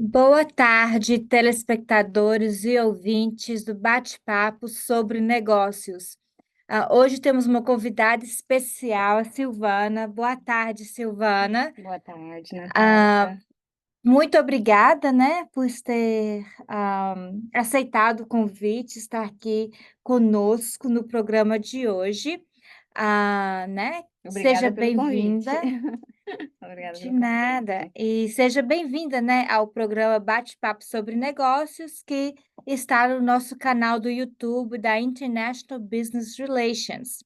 Boa tarde, telespectadores e ouvintes do bate-papo sobre negócios. Hoje temos uma convidada especial, a Silvana. Boa tarde, Silvana. Boa tarde, Ah, Natália. Muito obrigada, né, por ter aceitado o convite, estar aqui conosco no programa de hoje. Né? Seja Obrigada pelo convite. bem-vinda. Obrigada De pelo nada. convite. E seja bem-vinda, né, ao programa Bate-Papo sobre Negócios, que está no nosso canal do YouTube da International Business Relations.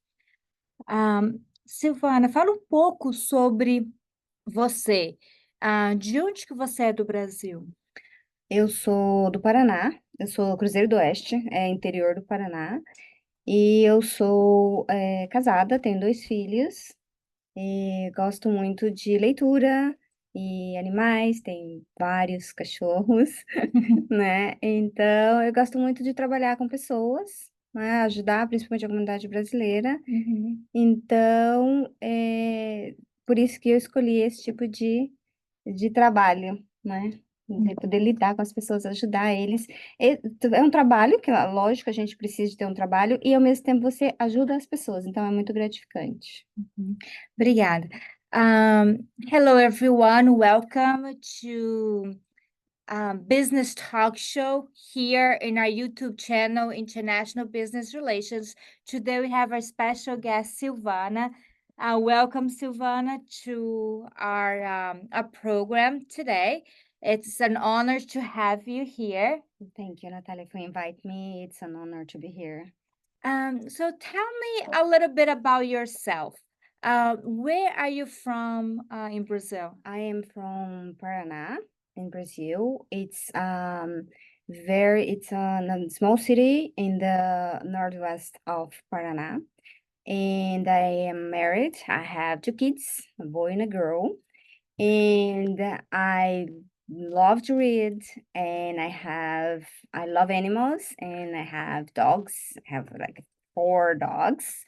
Ah, Silvana, fala um pouco sobre você. De onde que você é do Brasil? Eu sou do Paraná, eu sou Cruzeiro do Oeste, é interior do Paraná, e eu sou casada, tenho dois filhos, e gosto muito de leitura e animais, tenho vários cachorros, né? Então, eu gosto muito de trabalhar com pessoas, né? Ajudar principalmente a comunidade brasileira. Uhum. Então, por isso que eu escolhi esse tipo de trabalho, né? De poder lidar com as pessoas, ajudar eles. É um trabalho que, lógico, a gente precisa de ter um trabalho e, ao mesmo tempo, você ajuda as pessoas. Então, é muito gratificante. Uhum. Obrigada. Hello, everyone. Welcome to business talk show here in our YouTube channel, International Business Relations. Today we have our special guest, Silvana. Welcome, Silvana, to our program today. It's an honor to have you here. Thank you, Natalia, for inviting me. It's an honor to be here. So tell me a little bit about yourself. Where are you from in Brazil? I am from Paraná, in Brazil. It's a small city in the northwest of Paraná. And I am married. I have two kids, a boy and a girl. And I love to read, and I love animals, and I have dogs. I have like four dogs,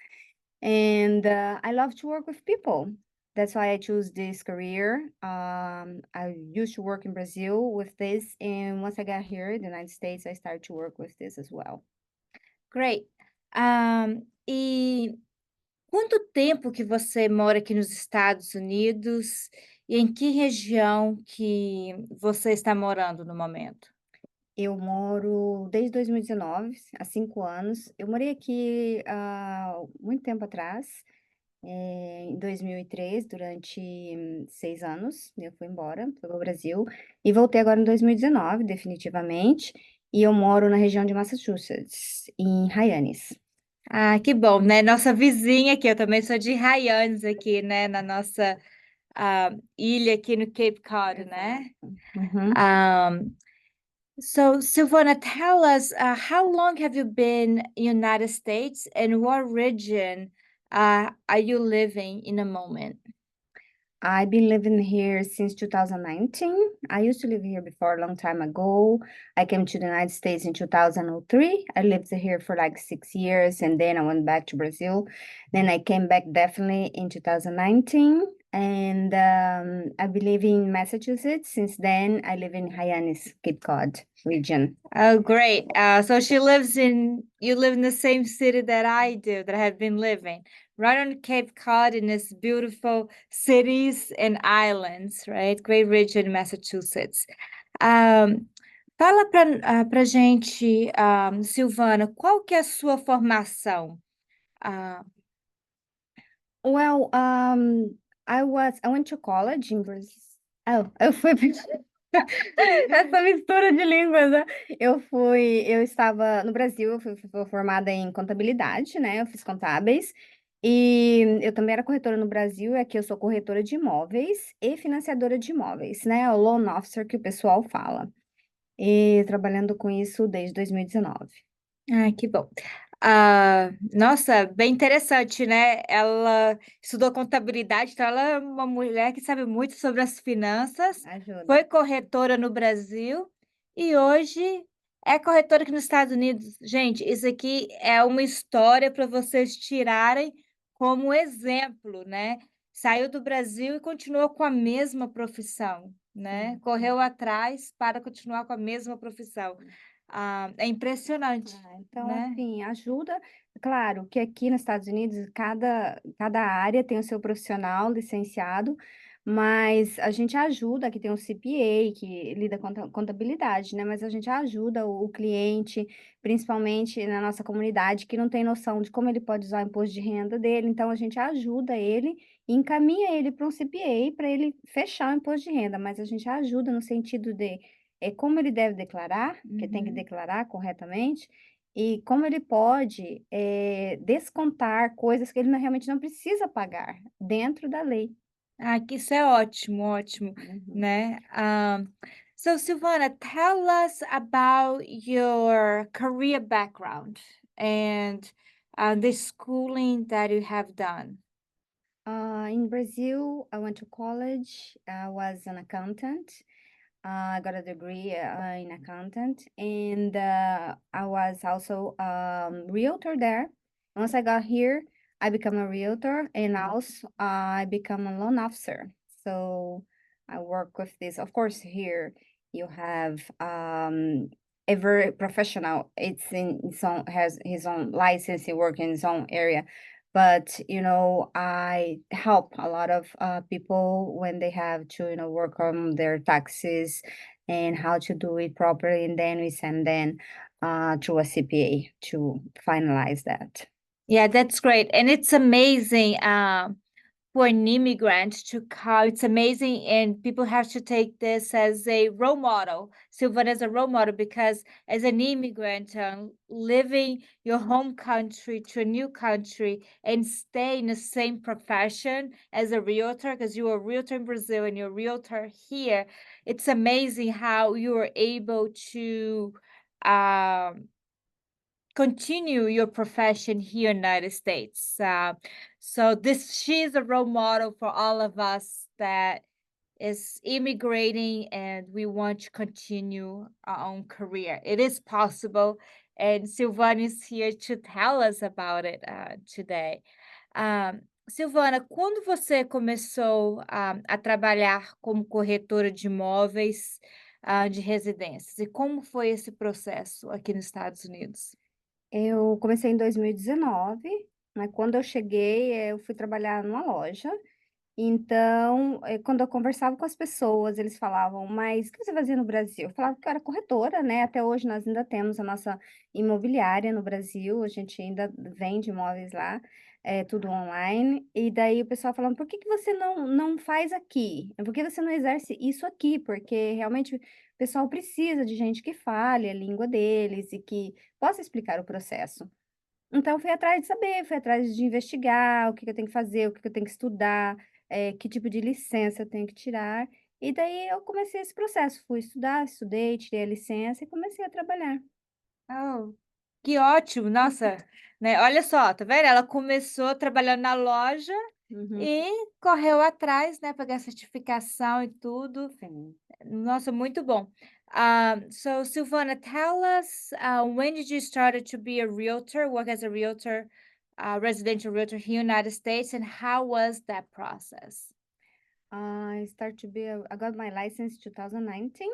and I love to work with people. That's why I choose this career. I used to work in Brazil with this, and once I got here in the United States, I started to work with this as well. Great. E quanto tempo que você mora aqui nos Estados Unidos e em que região que você está morando no momento? Eu moro desde 2019, há 5 anos. Eu morei aqui há muito tempo atrás, em 2003, durante 6 anos. Eu fui embora, fui para o Brasil e voltei agora em 2019, definitivamente. E eu moro na região de Massachusetts, em Hyannis. Que bom, né? Nossa vizinha aqui, eu também sou de Hyannis aqui, né? Na nossa ilha aqui no Cape Cod, né? Exato. Uhum. So, Silvana, tell us, how long have you been in United States and what region are you living in a moment? I've been living here since 2019. I used to live here before a long time ago. I came to the United States in 2003. I lived here for like 6 years and then I went back to Brazil. Then I came back definitely in 2019. And I've been living in Massachusetts. Since then, I live in Hyannis, Cape Cod region. Oh, great. So you live in the same city that I do, that I have been living, right on Cape Cod in this beautiful cities and islands, right? Great region, Massachusetts. Um, Fala pra gente, Silvana, qual que é a sua formação? Ah, Well, I went to college in Brazil. Oh, eu fui essa mistura de línguas, né? Eu estava no Brasil, fui formada em contabilidade, né? Eu fiz contábeis e eu também era corretora no Brasil, e aqui eu sou corretora de imóveis e financiadora de imóveis, né? O loan officer que o pessoal fala. E trabalhando com isso desde 2019. que bom. Nossa, bem interessante, né? Ela estudou contabilidade, então ela é uma mulher que sabe muito sobre as finanças, Ajuda. foi corretora no Brasil e hoje é corretora aqui nos Estados Unidos. Gente, isso aqui é uma história para vocês tirarem como exemplo, né? saiu do Brasil e continuou com a mesma profissão, né, Sim. correu atrás para continuar com a mesma profissão. É impressionante, Então, né. assim, ajuda claro que aqui nos Estados Unidos cada área tem o seu profissional licenciado, mas a gente ajuda, aqui tem um CPA que lida com contabilidade, né, mas a gente ajuda o cliente, principalmente na nossa comunidade, que não tem noção de como ele pode usar o imposto de renda dele, então a gente ajuda ele e encaminha ele para um CPA para ele fechar o imposto de renda, mas a gente ajuda no sentido de como ele deve declarar, que tem que Uhum. declarar corretamente, e como ele pode, descontar coisas que ele realmente não precisa pagar, dentro da lei. Que isso é ótimo, ótimo, Uhum. né. So Silvana, tell us about your career background and, the schooling that you have done. In Brazil, I went to college, I was an accountant. I got a degree in accountant, and I was also realtor there. Once I got here, I become a realtor, and also I become a loan officer. So I work with this. Of course, here you have a very professional. It's in its own has his own license. He work in his own area. But I help a lot of people when they have to work on their taxes and how to do it properly, and then we send them to a CPA to finalize that. Yeah, that's great, and it's amazing, for an immigrant to come. It's amazing, and people have to take this as a role model, Silvan as a role model, because as an immigrant, living your home country to a new country and stay in the same profession as a realtor, because you're a realtor in Brazil and you're a realtor here, it's amazing how you are able to um, continue your profession here in United States. So she is a role model for all of us that is immigrating and we want to continue our own career. It is possible, and Silvana is here to tell us about it today. Silvana, quando você começou a trabalhar como corretora de imóveis de residências, e como foi esse processo aqui nos Estados Unidos? Eu comecei em 2019, mas quando eu cheguei, eu fui trabalhar numa loja. Então, quando eu conversava com as pessoas, eles falavam: "Mas o que você fazia no Brasil?" Eu falava que eu era corretora, né, até hoje nós ainda temos a nossa imobiliária no Brasil, a gente ainda vende imóveis lá, é tudo online. E daí o pessoal falando: "Por que que você não faz aqui? Por que você não exerce isso aqui?" Porque realmente o pessoal precisa de gente que fale a língua deles e que possa explicar o processo. Então fui atrás de saber, fui atrás de investigar o que que eu tenho que fazer, o que que eu tenho que estudar, que tipo de licença eu tenho que tirar, e daí eu comecei esse processo, fui estudar, estudei, tirei a licença e comecei a trabalhar. Oh, que ótimo! Nossa, né, olha só, tá vendo? Ela começou trabalhando na loja Uhum, e correu atrás, né, pegar certificação e tudo. sim. Nossa, muito bom. So Silvana, tell us, when did you started to be a realtor, work as a realtor, residential realtor here in United States, and how was that process? I got my license 2019.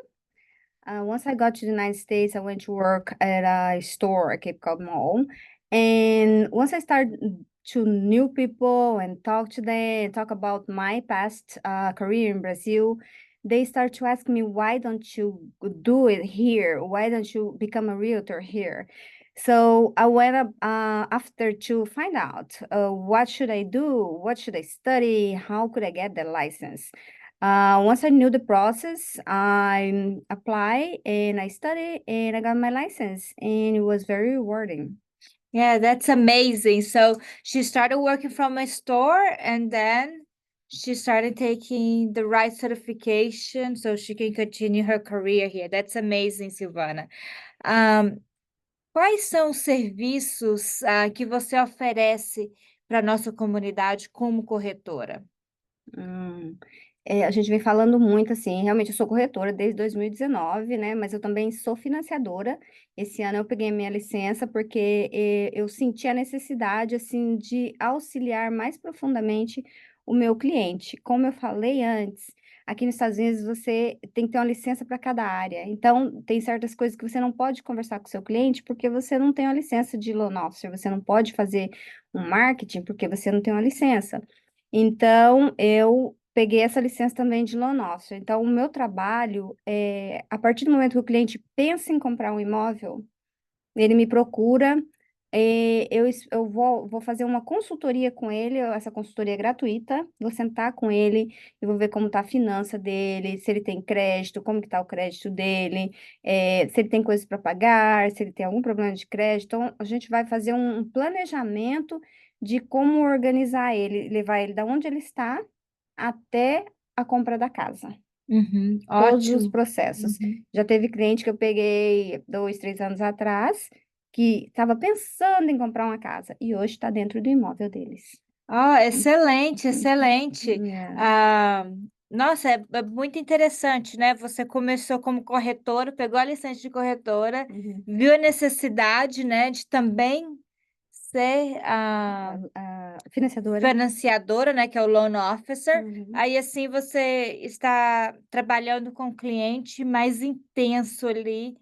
Once I got to the United States, I went to work at a store at Cape Cod Mall. And once I started to new people and talk to them, talk about my past career in Brazil, they start to ask me, why don't you do it here? Why don't you become a realtor here? So I went up after to find out what should I do? What should I study? How could I get the license? Once I knew the process, I apply and I study and I got my license and it was very rewarding. Yeah, that's amazing. So she started working from a store and then she started taking the right certification so she can continue her career here. That's amazing, Silvana. Um, Quais são os serviços, que você oferece para a nossa comunidade como corretora? Hum, a gente vem falando muito assim, realmente eu sou corretora desde 2019, né? Mas eu também sou financiadora. Esse ano eu peguei minha licença porque eu senti a necessidade assim de auxiliar mais profundamente o meu cliente. Como eu falei antes, aqui nos Estados Unidos você tem que ter uma licença para cada área. Então, tem certas coisas que você não pode conversar com o seu cliente porque você não tem uma licença de loan officer. Você não pode fazer um marketing porque você não tem uma licença. Então, eu peguei essa licença também de loan officer. Então, o meu trabalho é, a partir do momento que o cliente pensa em comprar um imóvel, ele me procura, eu vou fazer uma consultoria com ele, essa consultoria é gratuita, vou sentar com ele e vou ver como está a finança dele, se ele tem crédito, como que está o crédito dele, se ele tem coisas para pagar, se ele tem algum problema de crédito. Então, a gente vai fazer um planejamento de como organizar ele, levar ele da onde ele está até a compra da casa. Uhum, Todos os ótimo. processos. Uhum. Já teve cliente que eu peguei 2, 3 anos atrás, que estava pensando em comprar uma casa e hoje está dentro do imóvel deles. Ah, excelente, excelente. Yeah. Ah, nossa, é muito interessante, né? Você começou como corretora, pegou a licença de corretora, Uhum. viu a necessidade, né, de também ser A financiadora. financiadora, né, que é o loan officer. Uhum. Aí assim você está trabalhando com o cliente mais intenso ali,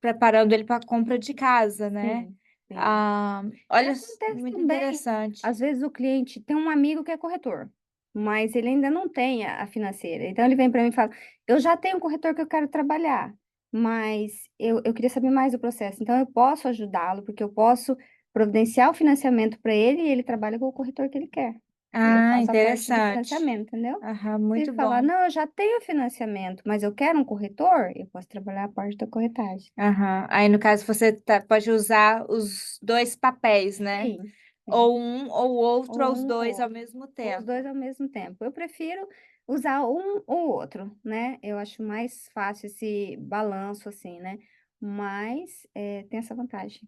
preparando ele para a compra de casa, né? Sim, sim. Ah, E olha, acontece muito também, interessante. às vezes o cliente tem um amigo que é corretor, mas ele ainda não tem a financeira. Então ele vem para mim e fala: eu já tenho um corretor que eu quero trabalhar, mas eu queria saber mais do processo. Então eu posso ajudá-lo, porque eu posso providenciar o financiamento para ele e ele trabalha com o corretor que ele quer. E eu Ah, faço a parte do interessante. financiamento, entendeu? Aham, Se ele muito falar: bom. não, eu já tenho financiamento, mas eu quero um corretor, eu posso trabalhar a parte da corretagem. Aham. Aí, no caso, você pode usar os dois papéis, né? Sim, sim. Ou um ou outro, ou os Ou um dois ou ao mesmo os 2 tempo. ao mesmo tempo. Eu prefiro usar um ou outro, né, eu acho mais fácil esse balanço, assim, né, mas, tem essa vantagem.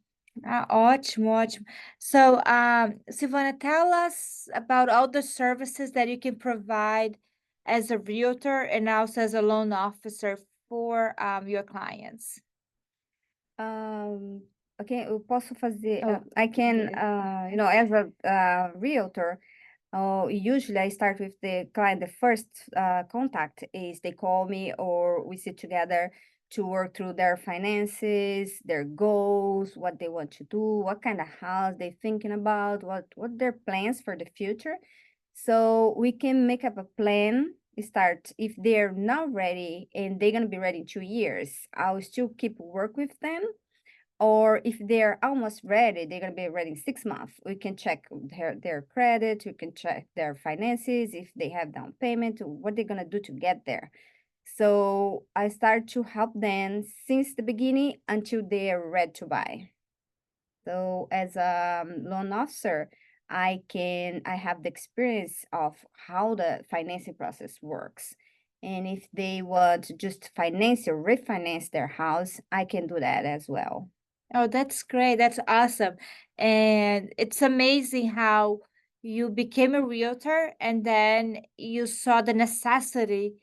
Ah, ótimo, ótimo. So, Silvana, tell us about all the services that you can provide as a realtor and also as a loan officer for your clients. Hã, ok, eu posso fazer, Oh, I can, beleza. as a, realtor, usually I start with the client. The first contact is they call me or we sit together to work through their finances, their goals, what they want to do, what kind of house they're thinking about, what their plans for the future. So we can make up a plan. Start if they're not ready and they're gonna be ready in 2 years. I'll still keep work with them, or if they're almost ready, they're gonna be ready in 6 months. We can check their credit, we can check their finances, if they have down payment, what they're gonna do to get there. So I start to help them since the beginning until they are ready to buy. So as a loan officer, I have the experience of how the financing process works. And if they want to just finance or refinance their house, I can do that as well. Oh, that's great. That's awesome. And it's amazing how you became a realtor and then you saw the necessity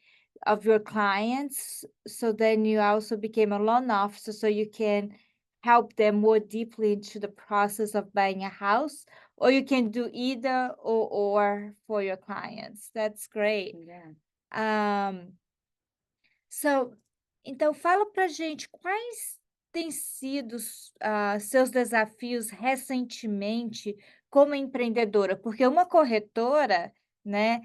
of your clients. So then you also became a loan officer so you can help them more deeply into the process of buying a house, or you can do either or for your clients. That's great. Yeah. Um, So, então fala pra gente quais têm sido seus desafios recentemente como empreendedora? Porque uma corretora, né,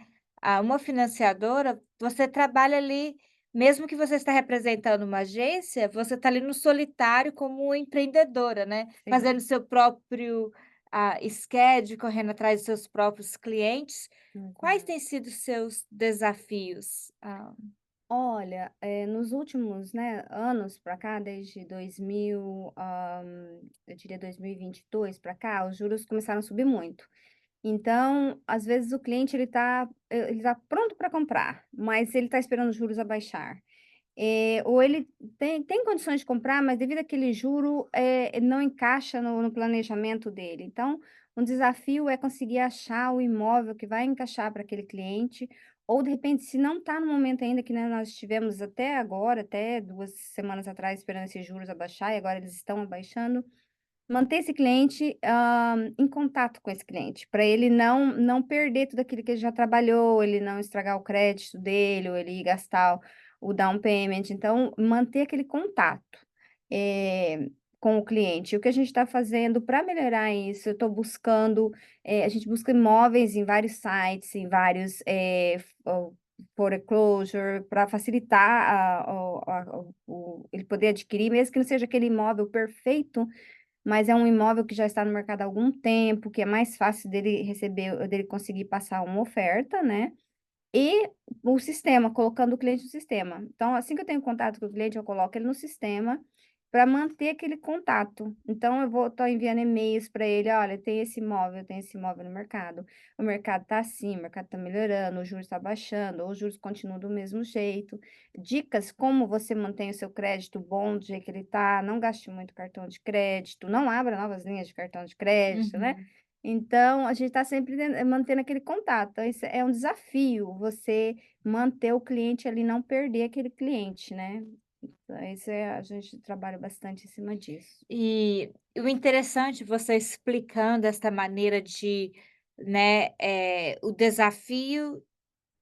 uma financiadora, você trabalha ali, mesmo que você está representando uma agência, você está ali no solitário como empreendedora, né, Sim. fazendo seu próprio, schedule, correndo atrás dos seus próprios clientes. Quais Uhum. têm sido seus desafios? Olha, nos últimos, né, anos para cá, desde eu diria 2022 para cá, os juros começaram a subir muito. Então, às vezes o cliente ele tá pronto para comprar, mas ele está esperando os juros abaixar. Ou ele tem condições de comprar, mas devido àquele juro, não encaixa no planejamento dele. Então, um desafio é conseguir achar o imóvel que vai encaixar para aquele cliente, ou de repente, se não está no momento ainda, que, né, nós estivemos até agora, até 2 semanas atrás, esperando esses juros abaixar, e agora eles estão abaixando. manter esse cliente, em contato com esse cliente, para ele não perder tudo aquilo que ele já trabalhou, ele não estragar o crédito dele, ou ele gastar o down payment, então manter aquele contato, eh, com o cliente. O que a gente está fazendo para melhorar isso, eu estou buscando, a gente busca imóveis em vários sites, em vários, foreclosure, para facilitar ele poder adquirir, mesmo que não seja aquele imóvel perfeito, mas é um imóvel que já está no mercado há algum tempo, que é mais fácil dele conseguir passar uma oferta, né, e o sistema, colocando o cliente no sistema. Então, assim que eu tenho contato com o cliente, eu coloco ele no sistema para manter aquele contato. Então, eu vou estou enviando e-mails para ele: "Olha, tem esse imóvel no mercado. O mercado está assim, o mercado está melhorando, o juros está baixando, ou os juros continuam do mesmo jeito. Dicas como você mantém o seu crédito bom do jeito que ele está, não gaste muito cartão de crédito, não abra novas linhas de cartão de crédito", né. Uhum. Então, a gente está sempre mantendo aquele contato. Então, isso é um desafio, você manter o cliente ali, não perder aquele cliente, né. Então, a gente trabalha bastante em cima disso. E o interessante você explicando essa maneira de, né, o desafio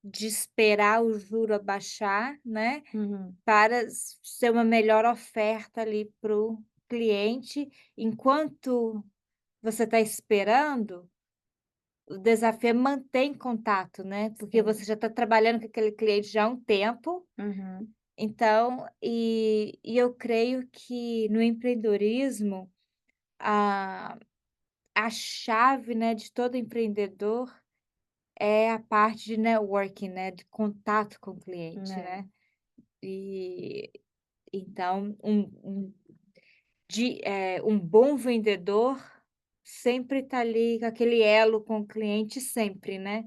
de esperar o juro abaixar, né, Uhum. para ser uma melhor oferta ali para o cliente, enquanto você está esperando, o desafio é manter em contato, né, porque você Sim. já está trabalhando com aquele cliente já há um tempo, Uhum. então e eu creio que no empreendedorismo, a a chave, né, de todo empreendedor é a parte de networking, né, de contato com o cliente, É. né. E então um bom vendedor sempre está ali com aquele elo com o cliente sempre, né.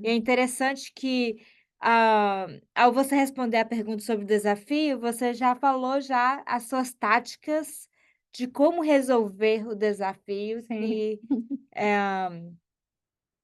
E é É. interessante que, ao você responder a pergunta sobre o desafio, você já falou já as suas táticas de como resolver o desafio Sim. que, eh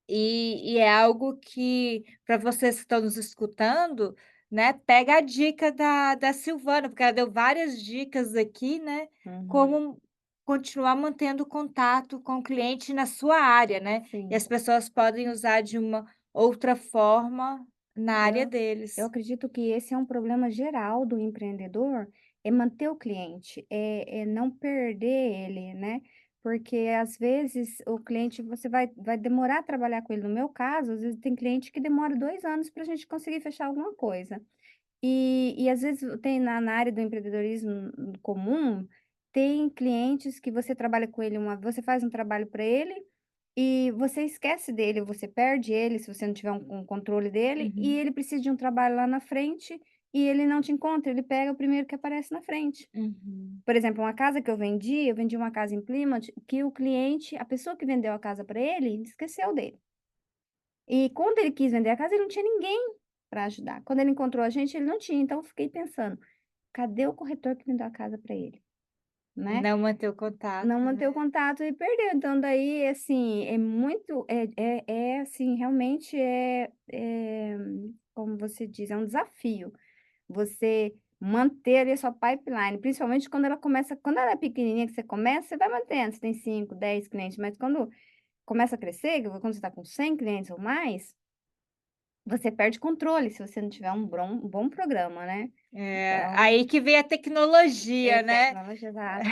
e é algo que, para vocês que estão nos escutando, né, pega a dica da Silvana, porque ela deu várias dicas aqui, né, Uhum. como continuar mantendo contato com o cliente na sua área, né, e Sim. as pessoas podem usar de uma outra forma na área Eu eu deles. acredito que esse é um problema geral do empreendedor, é manter o cliente, é não perder ele, né, porque às vezes o cliente você vai demorar a trabalhar com ele. No meu caso, às vezes tem cliente que demora 2 anos para a gente conseguir fechar alguma coisa. E às vezes tem na área do empreendedorismo comum, tem clientes que você trabalha com ele você faz um trabalho para ele, e você esquece dele, você perde ele se você não tiver um controle dele, e Uhum, ele precisa de um trabalho lá na frente, e ele não te encontra, ele pega o primeiro que aparece na frente. uhum, Por exemplo, uma casa que eu vendi uma casa em Plymouth, que o cliente a pessoa que vendeu a casa para ele, esqueceu dele. E quando ele quis vender a casa, ele não tinha ninguém para ajudar. Quando ele encontrou a gente, ele não tinha, então eu fiquei pensando: "Cadê o corretor que vendeu a casa para ele?", né. não manter o contato, Não manter o né. contato e perdeu. Então daí, assim, é muito assim, realmente como você diz, é um desafio você manter ali a sua pipeline, principalmente quando ela é pequenininha que você começa, você vai mantendo, você tem 5, 10 clientes, mas quando começa a crescer, quando você está com 100 clientes ou mais, você perde controle se você não tiver um bom programa, né. É, Então, aí que vem a tecnologia, né, tecnologia, exato.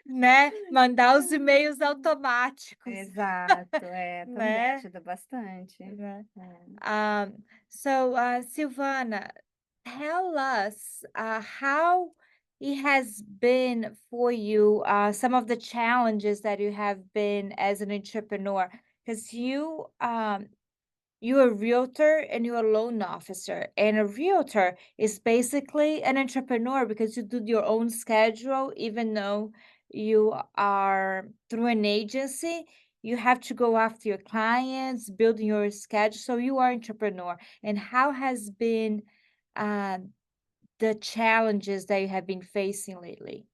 né, mandar os e-mails automáticos, Exato, também né. ajuda bastante. Né. É. So, Silvana, tell us how it has been for you, some of the challenges that you have been as an entrepreneur, because you're a realtor and you're a loan officer, and a realtor is basically an entrepreneur because you do your own schedule, even though you are through an agency. You have to go after your clients, building your schedule. So you are entrepreneur. And how has been uh, the challenges that you have been facing lately?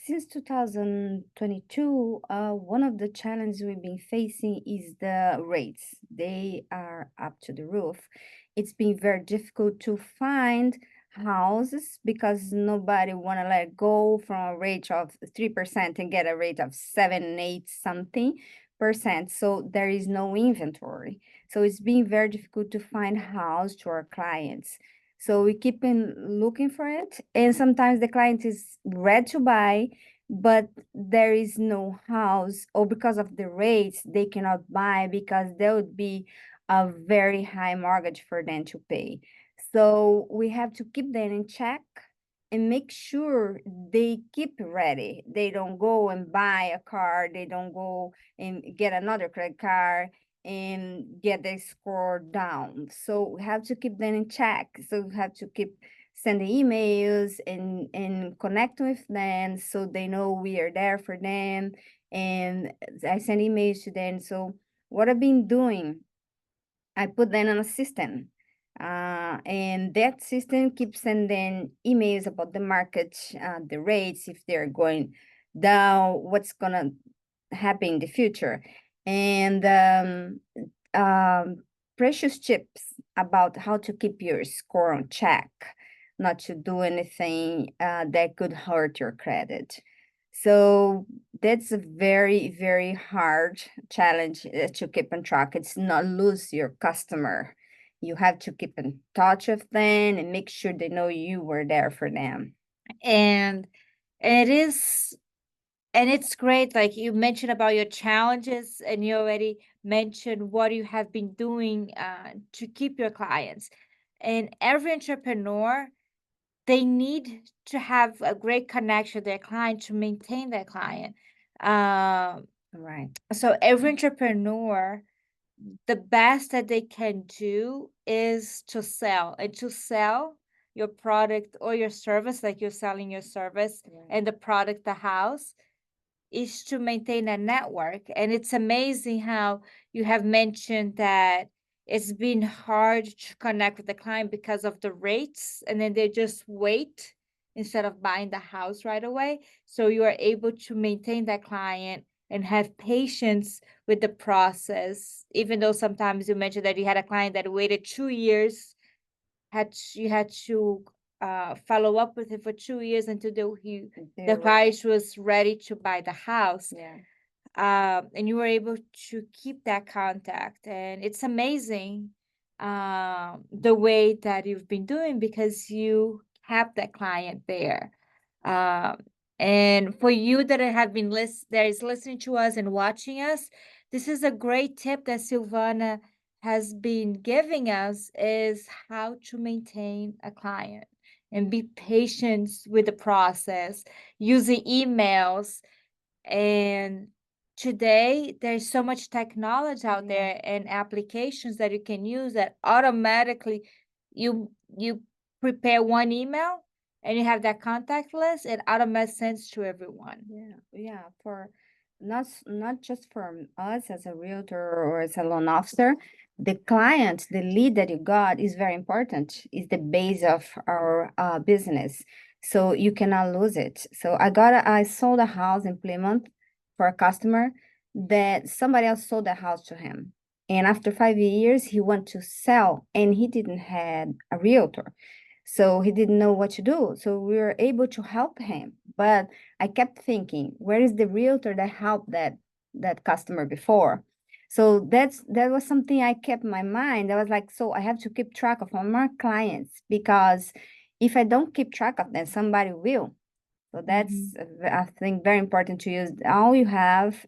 Since 2022, one of the challenges we've been facing is the rates. They are up to the roof. It's been very difficult to find houses because nobody want to let go from a rate of 3% and get a rate of 7, 8 something percent. So there is no inventory. So it's been very difficult to find house to our clients. So we keep in looking for it. And sometimes the client is ready to buy, but there is no house, or because of the rates, they cannot buy because there would be a very high mortgage for them to pay. So we have to keep them in check and make sure they keep ready. They don't go and buy a car, they don't go and get another credit card and get their score down. So we have to keep them in check. So we have to keep sending emails and connect with them so they know we are there for them. And I send emails to them. So what I've been doing, I put them on a system. And that system keeps sending emails about the market, the rates, if they're going down, what's gonna happen in the future. And precious tips about how to keep your score on check, not to do anything that could hurt your credit. So that's a very, very hard challenge to keep on track. It's not lose your customer. You have to keep in touch with them and make sure they know you were there for them. And it is, and it's great. Like you mentioned about your challenges, and you already mentioned what you have been doing to keep your clients. And every entrepreneur, they need to have a great connection with their client to maintain their client. Right. So every entrepreneur, the best that they can do is to sell, and to sell your product or your service, like you're selling your service and the product, the house, is to maintain a network. And it's amazing how you have mentioned that it's been hard to connect with the client because of the rates, and then they just wait instead of buying the house right away. So you are able to maintain that client and have patience with the process, even though sometimes you mentioned that you had a client that waited 2 years, you had to follow up with him for 2 years until the client was ready to buy the house. Yeah. And you were able to keep that contact, and it's amazing the way that you've been doing, because you have that client there. And for you that have been listening to us and watching us, this is a great tip that Silvana has been giving us, is how to maintain a client and be patient with the process, using emails. And today there's so much technology out there and applications that you can use that automatically you prepare one email and you have that contact list, it automatically sends to everyone. Yeah, for not just for us as a realtor or as a loan officer, the client, the lead that you got is very important, is the base of our business. So you cannot lose it. So I sold a house in Plymouth for a customer that somebody else sold the house to him. And after 5 years, he went to sell and he didn't have a realtor. So he didn't know what to do. So we were able to help him. But I kept thinking, where is the realtor that helped that customer before? So that was something I kept in my mind. I was like, so I have to keep track of all my clients, because if I don't keep track of them, somebody will. So that's I think very important to use all you have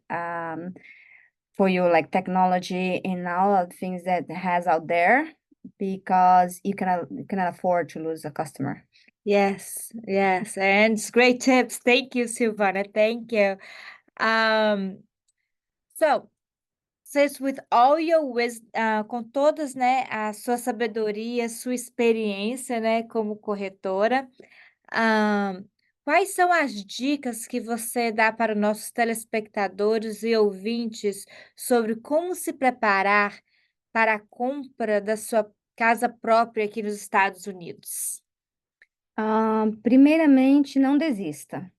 for your like technology and all of the things that has out there, because you cannot afford to lose a customer. Yes, yes, and it's great tips. Thank you, Silvana. Thank you. So says, with all your wisdom, com todas, né, a sua sabedoria, sua experiência, né, como corretora, quais são as dicas que você dá para nossos telespectadores e ouvintes sobre como se preparar para a compra da sua casa própria aqui nos Estados Unidos? Primeiramente, não desista,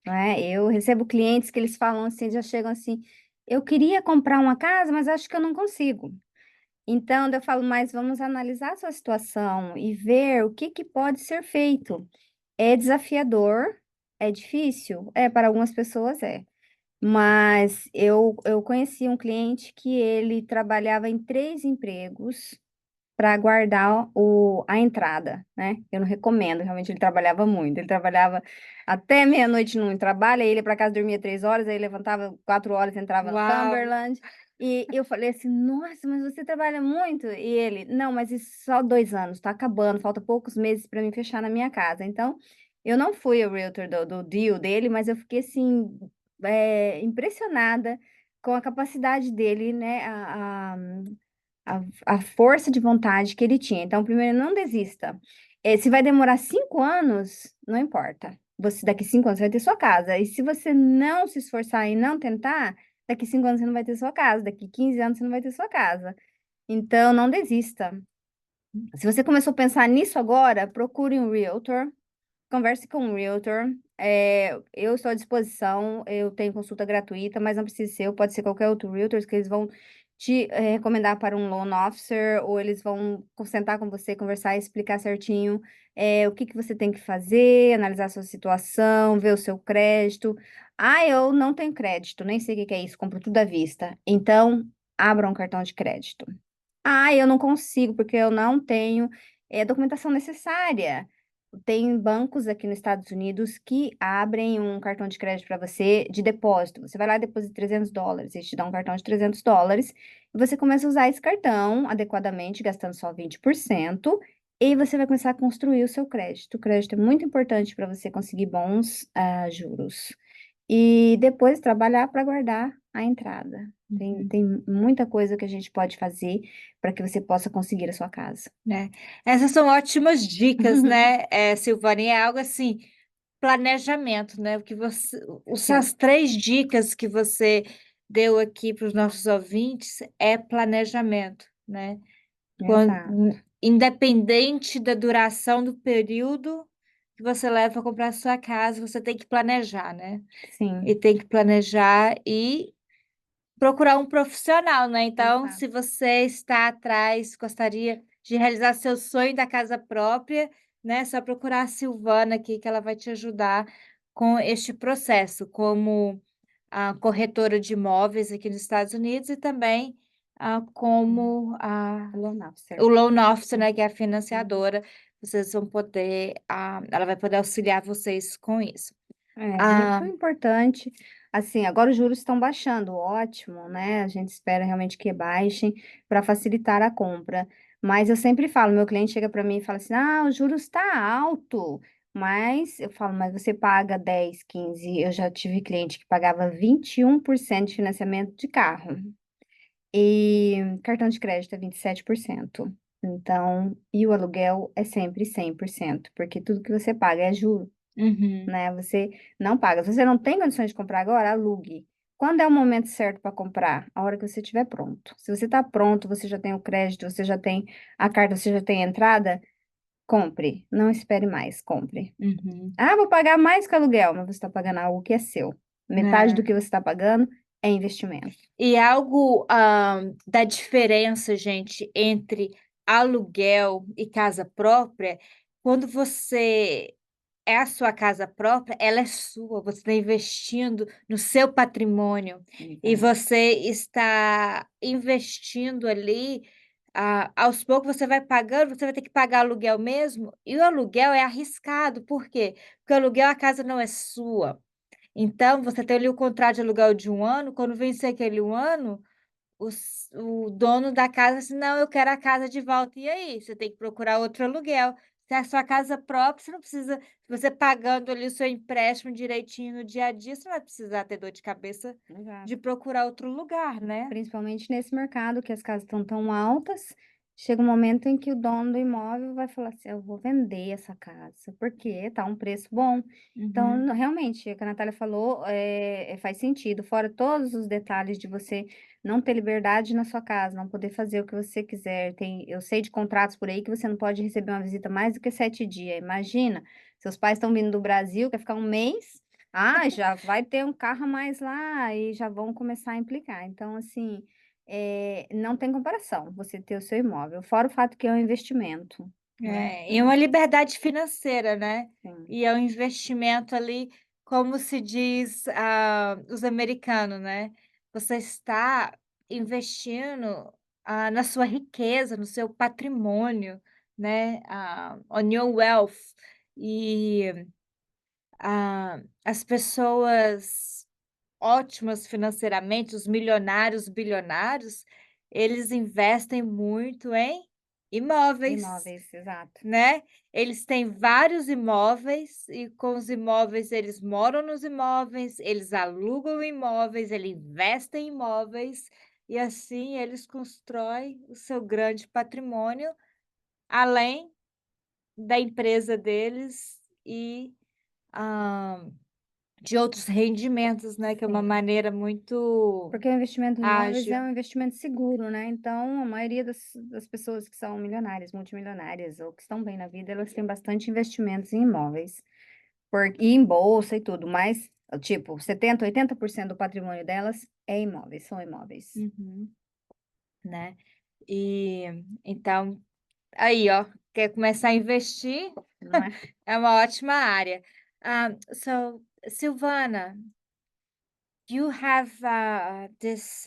né? Eu recebo clientes que eles falam assim, já chegam assim, eu queria comprar uma casa, mas acho que eu não consigo. Então, daí eu falo, mas vamos analisar a sua situação e ver o que que pode ser feito. É desafiador, é difícil? É, para algumas pessoas é. Mas eu conheci um cliente que ele trabalhava em 3 empregos para guardar a entrada, né? Eu não recomendo, realmente ele trabalhava muito. Ele trabalhava até meia-noite num trabalho, aí ele ia para casa dormia 3 horas, aí levantava 4 horas, entrava no Uau! Cumberland. E eu falei assim, nossa, mas você trabalha muito? E ele, não, mas isso só 2 anos, tá acabando, falta poucos meses para mim fechar na minha casa. Então, eu não fui o realtor do deal dele, mas eu fiquei assim, impressionada com a capacidade dele, né? A força de vontade que ele tinha. Então, primeiro, não desista. Se vai demorar 5 anos, não importa. Você, daqui 5 anos, você vai ter sua casa. E se você não se esforçar e não tentar, daqui 5 anos você não vai ter sua casa. Daqui 15 anos você não vai ter sua casa. Então, não desista. Se você começou a pensar nisso agora, procure um realtor. Converse com um realtor. Eu estou à disposição, eu tenho consulta gratuita, mas não precisa ser, pode ser qualquer outro realtor que eles vão te recomendar para um loan officer, ou eles vão sentar com você, conversar e explicar certinho o que que você tem que fazer, analisar a sua situação, ver o seu crédito. Ah, eu não tenho crédito, nem sei o que que é isso, compro tudo à vista. Então, abra um cartão de crédito. Ah, eu não consigo, porque eu não tenho a documentação necessária. Tem bancos aqui nos Estados Unidos que abrem um cartão de crédito para você de depósito. Você vai lá e deposita $300, eles te dão um cartão de $300 e você começa a usar esse cartão adequadamente, gastando só 20%, e você vai começar a construir o seu crédito. O crédito é muito importante para você conseguir bons juros. E depois trabalhar para guardar a entrada. Uhum. Tem muita coisa que a gente pode fazer para que você possa conseguir a sua casa. Né? Essas são ótimas dicas, né, Silvânia? É algo assim, planejamento, né? O que você, Sim, essas 3 dicas que você deu aqui para os nossos ouvintes é planejamento, né? exato. Independente da duração do período que você leva para comprar a sua casa, você tem que planejar, né? E Sim, tem que planejar e procurar um profissional, né? Então, exato. se você está atrás, gostaria de realizar seu sonho da casa própria, né? Só procurar a Silvana aqui, que ela vai te ajudar com este processo, como a corretora de imóveis aqui nos Estados Unidos e também como Loan officer. o loan officer, né? Que é a Uhum. financiadora. Vocês vão poder, ela vai poder auxiliar vocês com isso. É Ah, muito importante. Assim, agora os juros estão baixando, ótimo, né? A gente espera realmente que baixem para facilitar a compra. Mas eu sempre falo, meu cliente chega para mim e fala assim: ah, o juros está alto. Mas eu falo, mas você paga 10, 15. Eu já tive cliente que pagava 21% de financiamento de carro. E cartão de crédito é 27%. Então, e o aluguel é sempre 100%, porque tudo que você paga é juro, uhum, né? Você não paga. Se você não tem condições de comprar agora, alugue. Quando é o momento certo para comprar? A hora que você estiver pronto. Se você está pronto, você já tem o crédito, você já tem a carta, você já tem a entrada, compre. Não espere mais, compre. uhum. Ah, vou pagar mais que aluguel, mas você está pagando algo que é seu. Metade do É. que você está pagando é investimento. E algo da diferença, gente, entre aluguel e casa própria, quando você é a sua casa própria, ela é sua, você está investindo no seu patrimônio e Exato. você está investindo ali, aos poucos você vai pagando, você vai ter que pagar aluguel mesmo, e o aluguel é arriscado, por quê? Porque o aluguel, a casa não é sua. Então, você tem ali o contrato de aluguel de 1 ano, quando vencer aquele 1 ano, o dono da casa assim: "Não, eu quero a casa de volta". E aí? Você tem que procurar outro aluguel. Se é a sua casa própria, você não precisa, você pagando ali o seu empréstimo direitinho no dia a dia, você não vai precisar ter dor de cabeça de Exato. procurar outro lugar, né. Principalmente nesse mercado que as casas estão tão altas, chega um momento em que o dono do imóvel vai falar assim: eu vou vender essa casa, porque tá um preço bom. Então, Uhum, realmente, o que a Natália falou faz sentido, fora todos os detalhes de você não ter liberdade na sua casa, não poder fazer o que você quiser. Eu sei de contratos por aí que você não pode receber uma visita mais do que 7 dias. Imagina, seus pais estão vindo do Brasil, quer ficar um mês. Ah, já vai ter um carro a mais lá e já vão começar a implicar. Então, assim, não tem comparação você ter o seu imóvel, fora o fato que é um investimento, né? E uma liberdade financeira, né? Sim, E é um investimento ali, como se diz, os americanos, né? Você está investindo, na sua riqueza, no seu patrimônio, né? On your wealth. E, as pessoas ótimas financeiramente, os milionários, bilionários, eles investem muito em imóveis, imóveis, exato. né? Eles têm vários imóveis e com os imóveis eles moram nos imóveis, eles alugam imóveis, eles investem em imóveis e assim eles constroem o seu grande patrimônio, além da empresa deles e, hã, de outros rendimentos, né, que é uma Sim. maneira muito Porque o investimento em imóveis é ágil. um investimento seguro, né? Então, a maioria das pessoas que são milionárias, multimilionárias ou que estão bem na vida, elas têm bastante investimentos em imóveis. E em bolsa e tudo, mas, tipo, 70, 80% do patrimônio delas é imóveis, são imóveis, Uhum, né. E então, aí ó, quer começar a investir, não é? é uma ótima área. So Silvana, you have, this,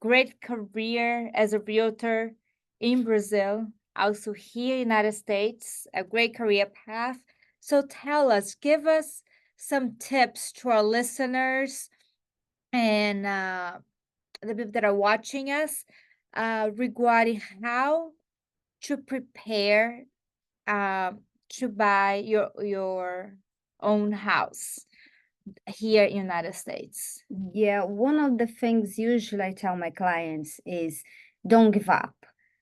great career as a realtor in Brazil, also here United States, a great career path. So tell us, give us some tips to our listeners and, the people that are watching us, regarding how to prepare, to buy your own house here in United States. Yeah, one of the things usually I tell my clients is don't give up.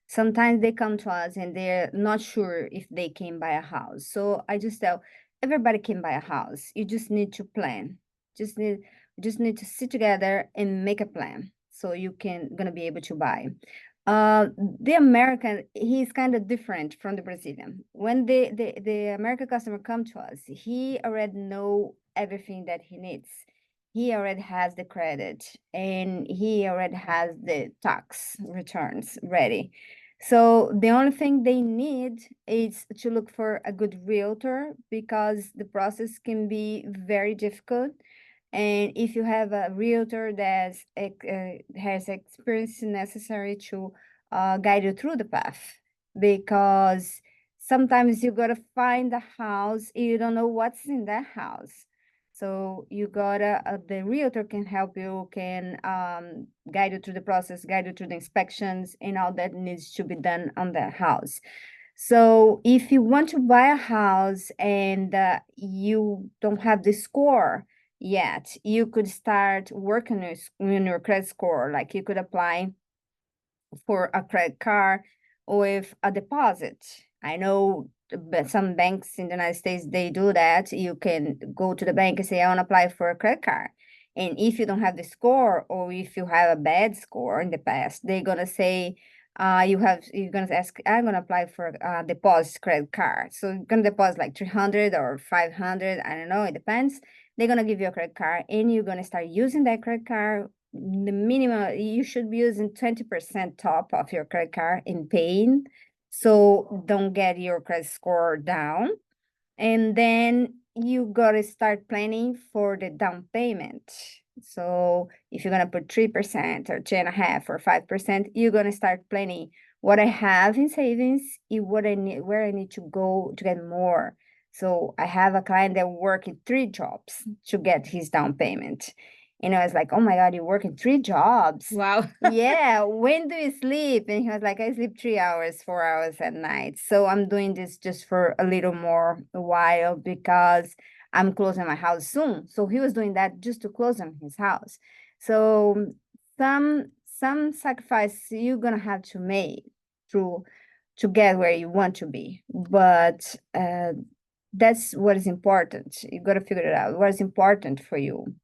Sometimes they come to us and they're not sure if they can buy a house. So I just tell everybody can buy a house. You just need to plan. Just need just need to sit together and make a plan so you can gonna be able to buy. The American, he's kind of different from the Brazilian. When the American customer come to us, he already know everything that he needs. He already has the credit and he already has the tax returns ready. So the only thing they need is to look for a good realtor because the process can be very difficult. And if you have a realtor that has experience necessary to guide you through the path, because sometimes you gotta find a house, you don't know what's in that house. So you gotta, the realtor can help you, can guide you through the process, guide you through the inspections and all that needs to be done on that house. So if you want to buy a house and you don't have the score yet, you could start working on your credit score. Like you could apply for a credit card with a deposit. I know but some banks in the United States, they do that. You can go to the bank and say, I want to apply for a credit card. And if you don't have the score or if you have a bad score in the past, they're gonna say, you're gonna ask, I'm gonna apply for a deposit credit card. So you're gonna deposit like 300 or 500, I don't know, it depends. They're gonna give you a credit card and you're gonna start using that credit card. The minimum, you should be using 20% top of your credit card in paying, so don't get your credit score down. And then you gotta start planning for the down payment. So if you're gonna put 3% or 2.5% or 5%, you're gonna start planning what I have in savings and what I need, where I need to go to get more. So I have a client that worked 3 jobs to get his down payment. And I was like, oh my God, you work in 3 jobs. Wow. Yeah, when do you sleep? And he was like, I sleep 3 hours, 4 hours at night. So I'm doing this just for a little more while because I'm closing my house soon. So he was doing that just to close on his house. So some sacrifice you're gonna have to make through to get where you want to be. But that's what is important. You gotta figure it out. What is important for you?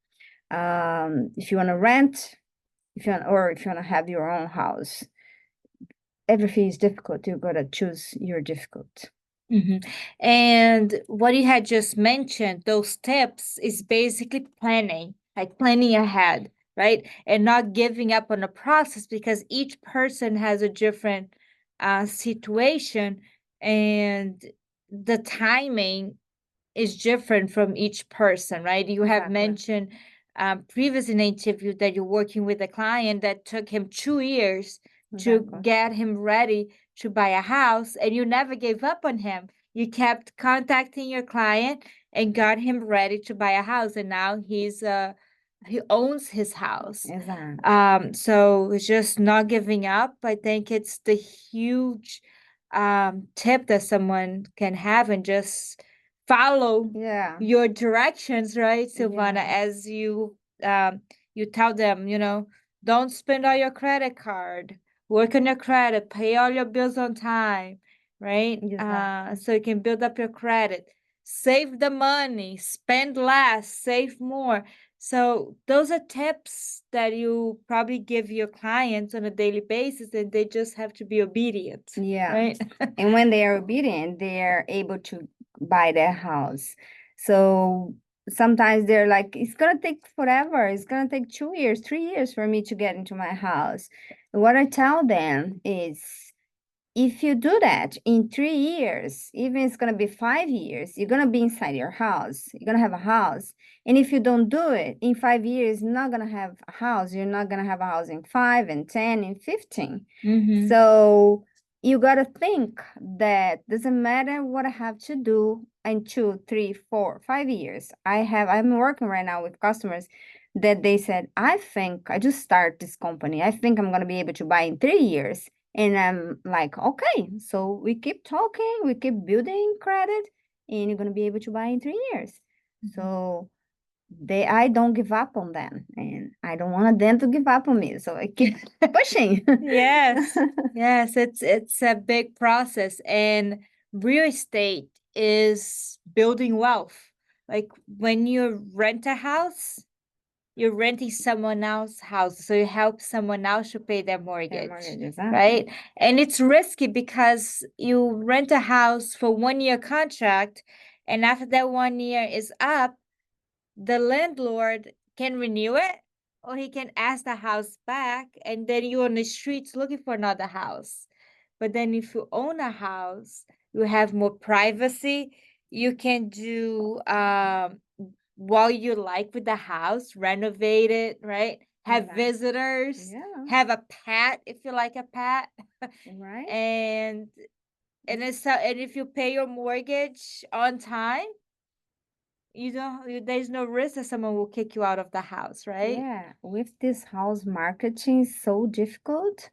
If you want to rent, if you want to have your own house, everything is difficult. You gotta choose your difficult. Mhm. And what you had just mentioned, those tips is basically planning, like planning ahead, right? And not giving up on the process, because each person has a different situation, and the timing is different from each person, right? You have Exactly. mentioned previous in the interview that you're working with a client that took him 2 years to Exactly. get him ready to buy a house, and you never gave up on him. You kept contacting your client and got him ready to buy a house, and now he owns his house. Exactly. So it's just not giving up. I think it's the huge tip that someone can have, and just follow Yeah. your directions, right, Silvana? Yeah. As you tell them, don't spend all your credit card, work on your credit, pay all your bills on time, right? Exactly. So you can build up your credit, save the money, spend less, save more. So those are tips that you probably give your clients on a daily basis, and they just have to be obedient, Yeah. right? And when they are obedient, they are able to buy their house. So sometimes they're like, it's gonna take forever. It's gonna take 2 years, 3 years for me to get into my house. What I tell them is, if you do that in 3 years, even it's gonna be 5 years, you're gonna be inside your house. You're gonna have a house. And if you don't do it in 5 years, you're not gonna have a house. You're not gonna have a house in 5 and 10 and 15. Mm-hmm. So you gotta think that doesn't matter what I have to do in 2, 3, 4, 5 years. I'm working right now with customers that they said, I think I just start this company. I think I'm gonna be able to buy in 3 years. And I'm like, okay, so we keep talking, we keep building credit, and you're gonna be able to buy in 3 years. So I don't give up on them, and I don't want them to give up on me. So I keep pushing. Yes, yes, it's a big process, and real estate is building wealth. Like when you rent a house, you're renting someone else's house, so you help someone else to pay their Their mortgage, mortgages, right? And it's risky because you rent a house for 1 year contract, and after that 1 year is up, the landlord can renew it, or he can ask the house back, and then you're on the streets looking for another house. But then if you own a house, you have more privacy. You can do what you like with the house, renovate it, right? Have Right. visitors, Yeah. have a pet if you like a pet. Right. and and if you pay your mortgage on time, there's no risk that someone will kick you out of the house, right? Yeah. With this house marketing so difficult,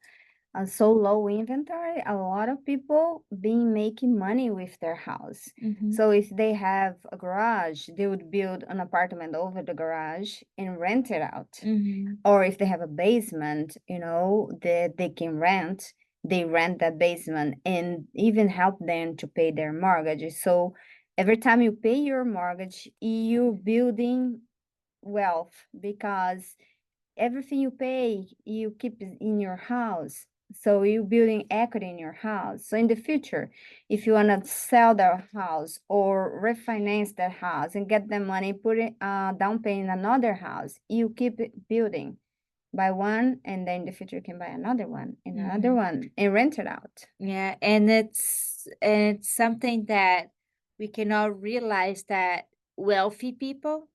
so low inventory, a lot of people been making money with their house. Mhm. So if they have a garage, they would build an apartment over the garage and rent it out. Mhm. Or if they have a basement, that they can rent, they rent that basement and even help them to pay their mortgage. So every time you pay your mortgage, you're building wealth, because everything you pay, you keep it in your house. So you're building equity in your house. So in the future, if you want to sell the house or refinance that house and get the money, put it down paying another house, you keep it building buy one, and then in the future you can buy another one and another one and rent it out. Yeah, and it's something that we cannot realize, that wealthy people,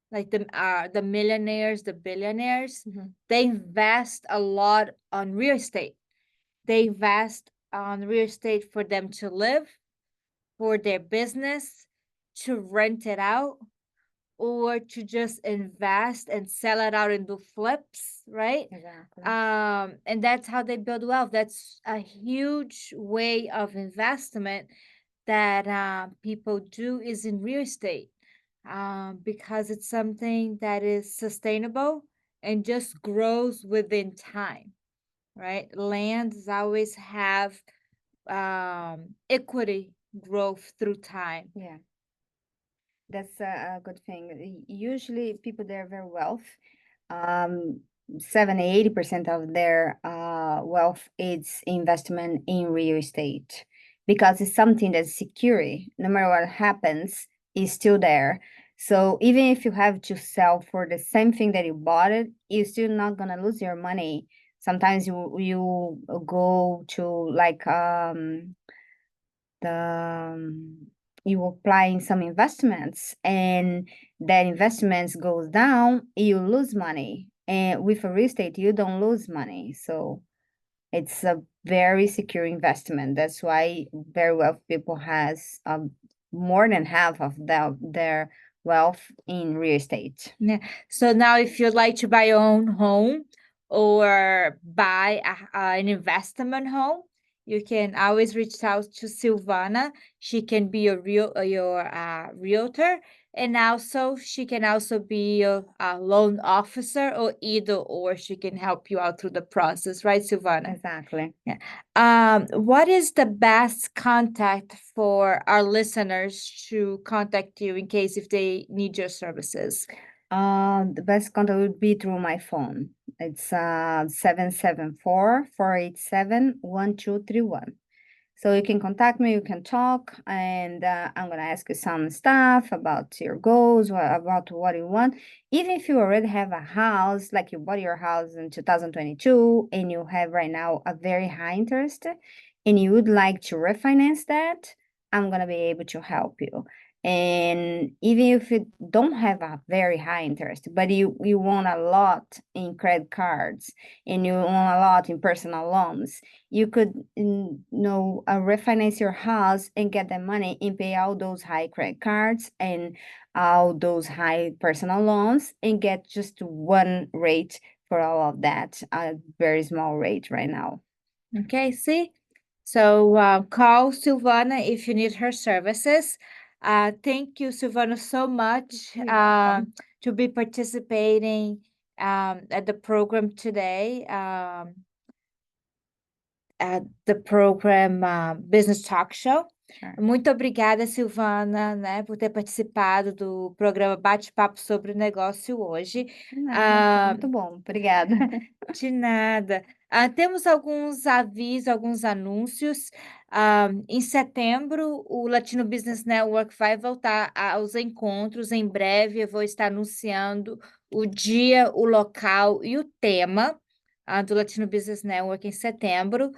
like the millionaires, the billionaires, they invest a lot on real estate. They invest on real estate for them to live, for their business, to rent it out, or to just invest and sell it out and do flips, right? Exactly. And that's how they build wealth. That's a huge way of investment that people do, is in real estate, because it's something that is sustainable and just grows within time, right? Lands always have equity growth through time. Yeah, that's a good thing. Usually people that are very wealth, um 70-80% of their wealth is investment in real estate, because it's something that's secure. No matter what happens, it's still there. So even if you have to sell for the same thing that you bought it, you're still not gonna lose your money. Sometimes you go to like the you applying some investments and that investments goes down, you lose money. And with a real estate, you don't lose money. So it's a very secure investment. That's why very wealthy people has more than half of their wealth in real estate. Yeah. So now if you'd like to buy your own home or buy an investment home, you can always reach out to Silvana. She can be your realtor, and also she can also be your loan officer, or either or. She can help you out through the process, right, Silvana? Exactly. What is the best contact for our listeners to contact you in case if they need your services? The best contact would be through my phone. It's 774-487-1231. So you can contact me, you can talk, and I'm gonna ask you some stuff about your goals, about what you want. Even if you already have a house, like you bought your house in 2022 and you have right now a very high interest and you would like to refinance that, I'm gonna be able to help you. And even if you don't have a very high interest, but you want a lot in credit cards and you want a lot in personal loans, you could refinance your house and get the money and pay all those high credit cards and all those high personal loans and get just one rate for all of that, a very small rate right now. Okay, see? So call Silvana if you need her services. Thank you, Silvana, so much You're welcome. to be participating at the program today, at the program Business Talk Show. Sure. Muito obrigada, Silvana, né, por ter participado do programa Bate-Papo sobre Negócio hoje. Nada, muito bom, obrigada. De nada. Temos alguns avisos, alguns anúncios. Em setembro, o Latino Business Network vai voltar aos encontros. Em breve, eu vou estar anunciando o dia, o local e o tema do Latino Business Network em setembro.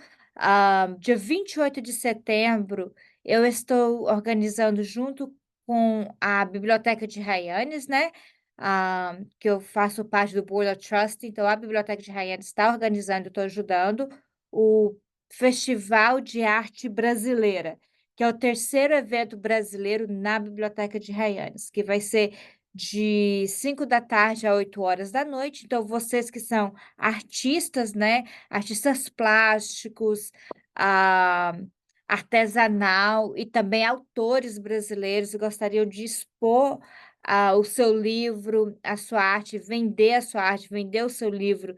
Dia 28 de setembro, eu estou organizando junto com a Biblioteca de Hyannis, né? Que eu faço parte do Board of Trust, então a Biblioteca de Hyannis está organizando, estou ajudando, o Festival de Arte Brasileira, que é o terceiro evento brasileiro na Biblioteca de Hyannis, que vai ser de 5 da tarde a 8 horas da noite. Então, vocês que são artistas, né? Artistas plásticos, artesanal e também autores brasileiros e gostariam de expor o seu livro, a sua arte, vender a sua arte, vender o seu livro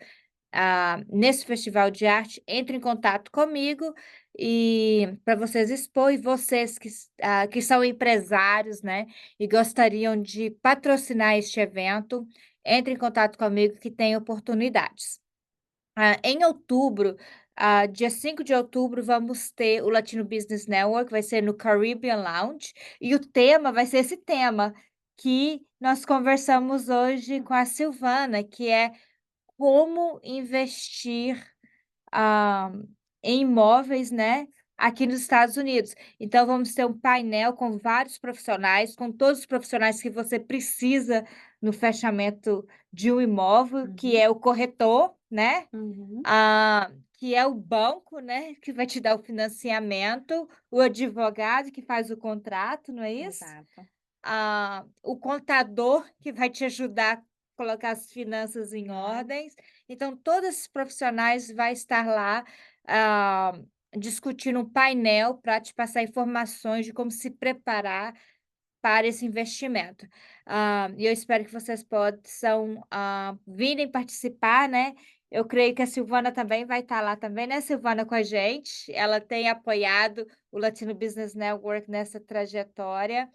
nesse festival de arte, entre em contato comigo e para vocês expor, e vocês que são empresários, né, e gostariam de patrocinar este evento, entre em contato comigo que tem oportunidades. Em outubro, dia 5 de outubro, vamos ter o Latino Business Network, vai ser no Caribbean Lounge, e o tema vai ser esse tema que nós conversamos hoje com a Silvana, que é como investir em imóveis, né, aqui nos Estados Unidos. Então, vamos ter um painel com vários profissionais, com todos os profissionais que você precisa no fechamento de um imóvel, que é o corretor, né? Uhum. Que é o banco, né, que vai te dar o financiamento, o advogado que faz o contrato, não é isso? Exato. O contador que vai te ajudar a colocar as finanças em ordens. Então, todos esses profissionais vai estar lá discutindo um painel para te passar informações de como se preparar para esse investimento. E eu espero que vocês possam virem participar, né? Eu creio que a Silvana também vai estar lá também, né, Silvana, com a gente. Ela tem apoiado o Latino Business Network nessa trajetória.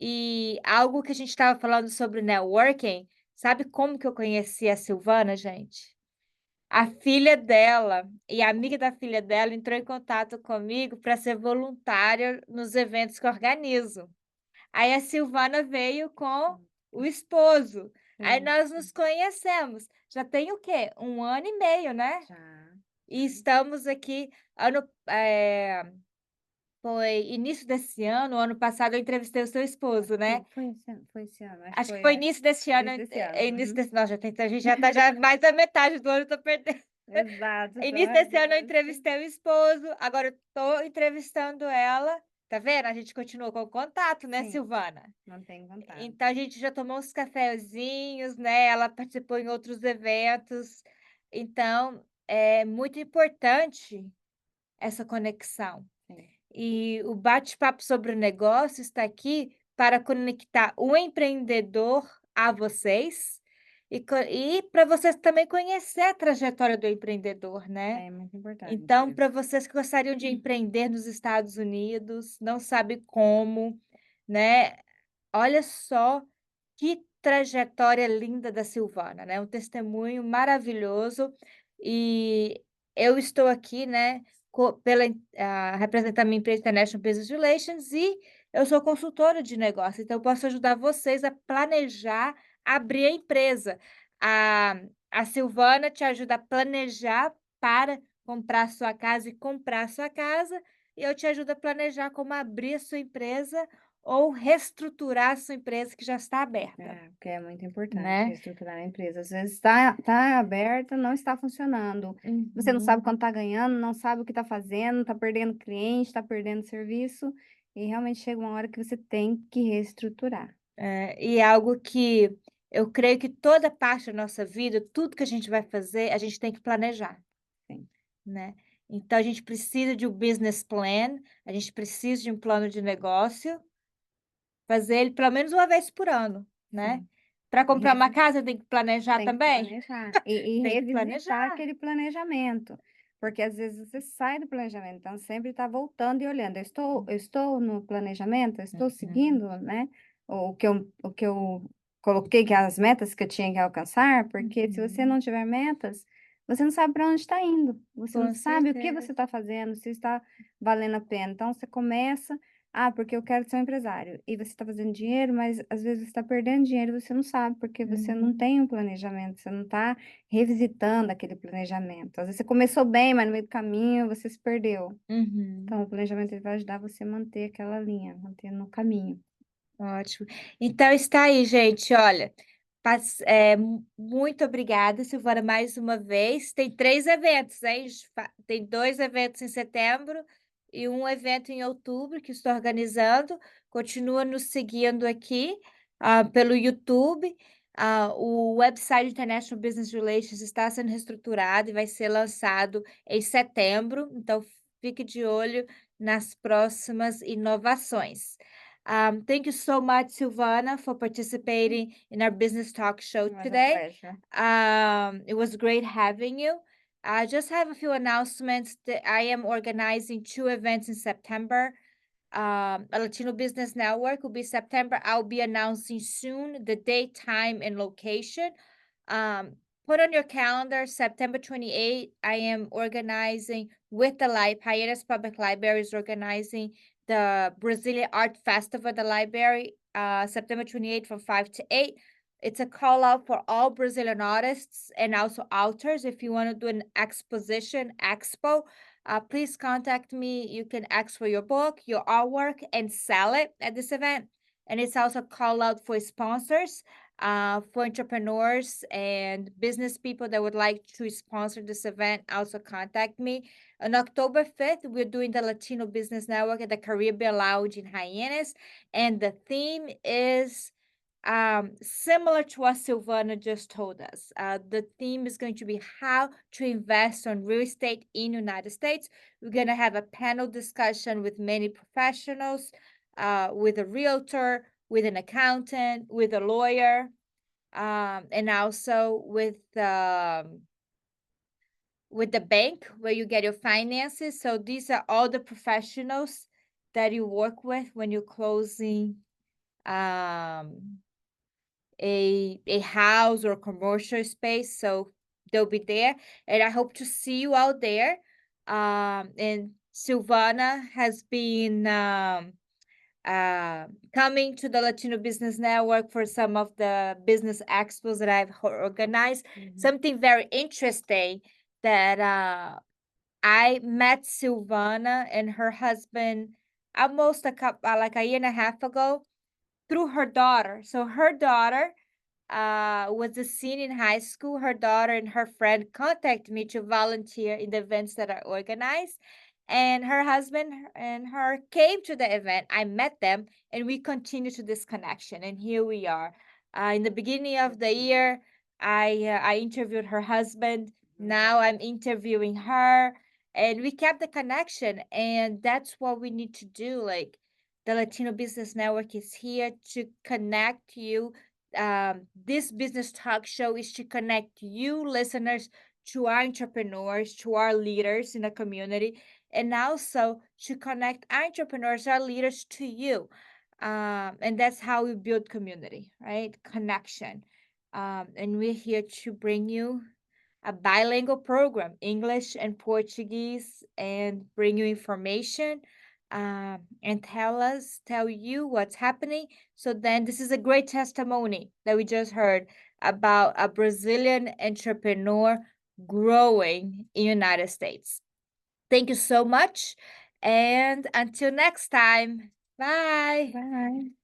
E algo que a gente estava falando sobre networking, sabe como que eu conheci a Silvana, gente? A filha dela e a amiga da filha dela entrou em contato comigo para ser voluntária nos eventos que eu organizo. Aí a Silvana veio com o esposo. Aí Sim, nós nos conhecemos. Já tem o quê? 1 ano e meio, né? já. E estamos aqui foi início desse ano passado eu entrevistei o seu esposo, né? Foi esse ano, acho que Acho que foi, foi início desse ano, início desse ano. início Uhum. desse, nossa, a gente já tá já mais da metade do ano, tô perdendo. Exato, são Início desse ano eu agosto. entrevistei o esposo, agora eu tô entrevistando ela. Tá vendo? A gente continuou com o contato, né, Sim, Silvana? mantém contato. Então a gente já tomou uns cafezinhos, né? Ela participou em outros eventos. Então, é muito importante essa conexão. Sim. E o bate-papo sobre o negócio está aqui para conectar o empreendedor a vocês e para vocês também conhecer a trajetória do empreendedor, né? É muito importante Então, isso. para vocês que gostariam de empreender nos Estados Unidos, não sabe como, né? Olha só que trajetória linda da Silvana, né, um testemunho maravilhoso, e eu estou aqui, né, representando a minha empresa International Business Relations e eu sou consultora de negócio, então eu posso ajudar vocês a planejar abrir a empresa. A a Silvana te ajuda a planejar para comprar sua casa e comprar sua casa, e eu te ajudo a planejar como abrir a sua empresa ou reestruturar a sua empresa que já está aberta, É, porque é muito importante né. reestruturar a empresa. Às vezes está aberta, não está funcionando. Você não sabe Uhum. quanto está ganhando, não sabe o que está fazendo, está perdendo cliente, está perdendo serviço, e realmente chega uma hora que você tem que reestruturar. E é algo que eu creio que toda parte da nossa vida, tudo que a gente vai fazer, a gente tem que planejar, Sim, né. Então a gente precisa de um business plan, a gente precisa de um plano de negócio, fazer ele pelo menos uma vez por ano, né. sim. Para E comprar uma casa tem que planejar tem que também? planejar e Tem que revisitar planejar. aquele planejamento, porque às vezes você sai do planejamento, então sempre está voltando e olhando. Eu estou no planejamento, eu estou Uhum, seguindo, né? O que eu coloquei, que as metas que eu tinha que alcançar, porque se você uhum. não tiver metas, você não sabe para onde está indo, você não Com sabe o que certeza. você está fazendo, se está valendo a pena. Então você começa porque eu quero ser um empresário. E você está fazendo dinheiro, mas às vezes você está perdendo dinheiro e você não sabe, porque você não Uhum, tem um planejamento, você não está revisitando aquele planejamento. Às vezes você começou bem, mas no meio do caminho você se perdeu. uhum. Então, o planejamento ele vai ajudar você a manter aquela linha, manter no caminho. Ótimo. Então está aí, gente, olha, muito obrigada, Silvana, mais uma vez. Tem 3 eventos, hein, tem 2 eventos em setembro e um evento em outubro que estou organizando. Continua nos seguindo aqui, pelo YouTube. O website International Business Relations está sendo reestruturado e vai ser lançado em setembro, então fique de olho nas próximas inovações. Thank you so much, Silvana, for participating in our business talk show It was a today. pleasure. It was great having you. I just have a few announcements that I am organizing 2 events in September. A Latino Business Network will be September. I'll be announcing soon the date, time, and location. Um, put on your calendar, September 28th, I am organizing with the Hyannis Public Library is organizing the Brazilian Art Festival at the library, September 28th from 5 to 8. It's a call out for all Brazilian artists and also authors. If you want to do an expo, please contact me. You can ask for your book, your artwork, and sell it at this event. And it's also a call out for sponsors, for entrepreneurs and business people that would like to sponsor this event. Also contact me. On October 5th, we're doing the Latino Business Network at the Caribbean Lounge in Hyannis, and the theme is similar to what Silvana just told us. The theme is going to be how to invest on real estate in United States. We're going to have a panel discussion with many professionals, with a realtor, with an accountant, with a lawyer, and also with the bank where you get your finances. So these are all the professionals that you work with when you're closing um, a house or commercial space. So they'll be there, and I hope to see you out there. And Silvana has been coming to the Latino Business Network for some of the business expos that I've organized. Something very interesting that I met Silvana and her husband almost like a year and a half ago through her daughter. So her daughter was a senior in high school. Her daughter and her friend contacted me to volunteer in the events that I organized. And her husband and her came to the event. I met them and we continue to this connection. And here we are. In the beginning of the year, I interviewed her husband. Now I'm interviewing her. And we kept the connection. And that's what we need to do. Like the Latino Business Network is here to connect you. This business talk show is to connect you listeners to our entrepreneurs, to our leaders in the community, and also to connect our entrepreneurs, our leaders to you. And that's how we build community, right? Connection. And we're here to bring you a bilingual program, English and Portuguese, and bring you information and tell you what's happening. So then this is a great testimony that we just heard about a Brazilian entrepreneur growing in United States. Thank you so much. And until next time, bye. Bye.